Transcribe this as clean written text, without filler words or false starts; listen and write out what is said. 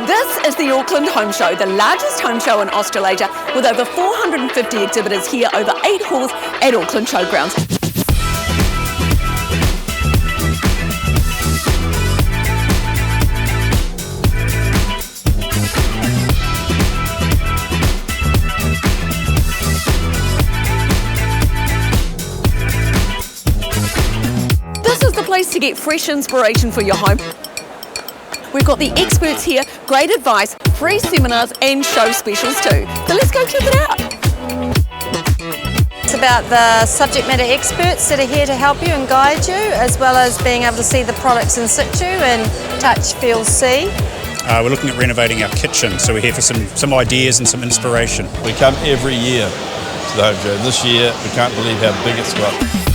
This is the Auckland Home Show, the largest home show in Australasia, with over 450 exhibitors here over 8 halls at Auckland Showgrounds. This is the place to get fresh inspiration for your home. We've got the experts here, great advice, free seminars and show specials too. So let's go check it out. It's about the subject matter experts that are here to help you and guide you, as well as being able to see the products in situ and touch, feel, see. We're looking at renovating our kitchen, so we're here for some ideas and some inspiration. We come every year to the home show. This year, we can't believe how big it's got.